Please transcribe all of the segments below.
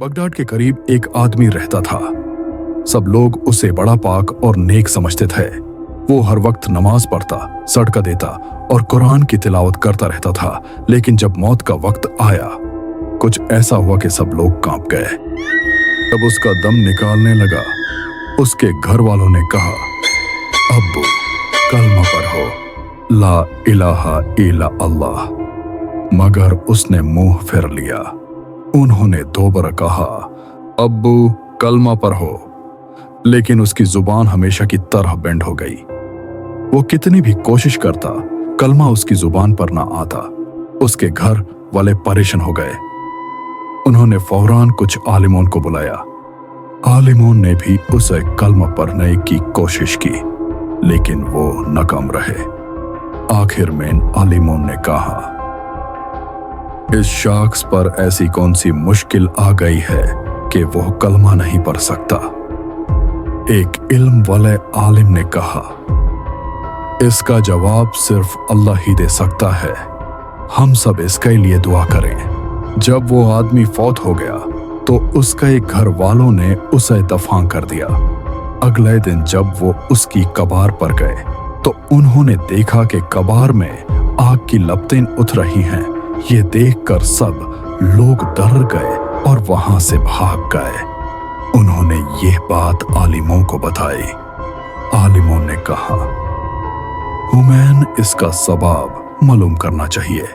Baghdad के करीब एक आदमी रहता था। सब लोग उसे बड़ा पाक और नेक समझते थे। वो हर वक्त नमाज पढ़ता, सदका देता और कुरान की तिलावत करता रहता था। लेकिन जब मौत का वक्त आया, कुछ ऐसा हुआ कि सब लोग कांप गए। जब उसका दम निकालने लगा, उसके घर वालों ने कहा, अब्बू कलमा पढ़ो, ला इलाहा इल्ला अल्लाह। मगर उसने मुंह फेर लिया। उन्होंने दोबारा कहा, अब्बू कलमा पढ़ो, लेकिन उसकी जुबान हमेशा की तरह बेंड हो गई। वो कितनी भी कोशिश करता, कलमा उसकी जुबान पर ना आता। उसके घर वाले परेशान हो गए। उन्होंने फौरन कुछ आलिमों को बुलाया। आलिमों ने भी उसे कलमा पढ़ने की कोशिश की, लेकिन वो नाकाम रहे। आखिर में आलिमों ने कहा, इस शख्स पर ऐसी कौन सी मुश्किल आ गई है कि वो कलमा नहीं पढ़ सकता। एक इल्म वाले आलिम ने कहा, इसका जवाब सिर्फ अल्लाह ही दे सकता है। हम सब इसके लिए दुआ करें। जब वो आदमी फौत हो गया तो उसके घर वालों ने उसे दफन कर दिया। अगले दिन जब वो उसकी कब्र पर गए तो उन्होंने देखा कि कब्र में आग की लपटें उठ रही हैं। ये देखकर सब लोग डर गए और वहां से भाग गए। उन्होंने ये बात आलिमों को बताई। आलिमों ने कहा, हुमैन इसका सबब मालूम करना चाहिए।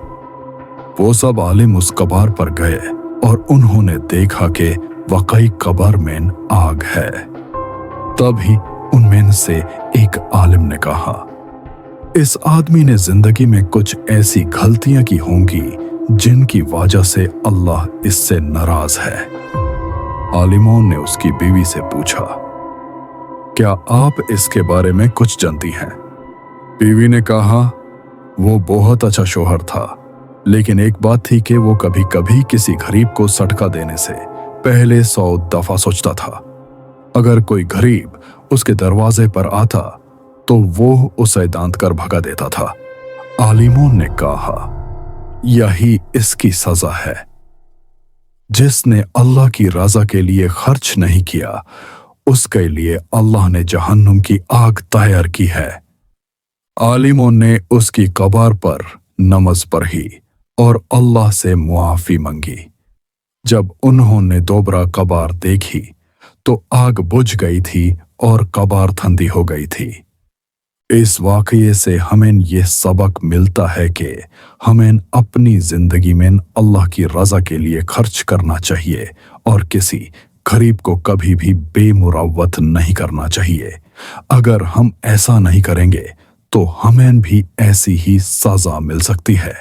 वो सब आलिम उस कब्र पर गए और उन्होंने देखा कि वाकई कब्र में आग है। तभी उनमें से एक आलिम ने कहा, इस आदमी ने जिंदगी में कुछ ऐसी गलतियां की होंगी जिनकी वजह से अल्लाह इससे नाराज है। आलिमों ने उसकी बीवी से पूछा, क्या आप इसके बारे में कुछ जानती हैं? बीवी ने कहा, वो बहुत अच्छा शौहर था, लेकिन एक बात थी कि वो कभी कभी किसी गरीब को सदका देने से पहले 100 दफा सोचता था। अगर कोई गरीब उसके दरवाजे पर आता तो वो उसे दांत कर भगा देता था। आलिमों ने कहा, यही इसकी सजा है। जिसने अल्लाह की रजा के लिए खर्च नहीं किया, उसके लिए अल्लाह ने जहन्नुम की आग तैयार की है। आलिमों ने उसकी कब्र पर नमाज पढ़ी और अल्लाह से मुआफी मांगी। जब उन्होंने दोबारा कब्र देखी तो आग बुझ गई थी और कब्र ठंडी हो गई थी। इस वाकये से हमें यह सबक मिलता है कि हमें अपनी जिंदगी में अल्लाह की रजा के लिए खर्च करना चाहिए और किसी गरीब को कभी भी बेमुरव्वत नहीं करना चाहिए। अगर हम ऐसा नहीं करेंगे तो हमें भी ऐसी ही सजा मिल सकती है।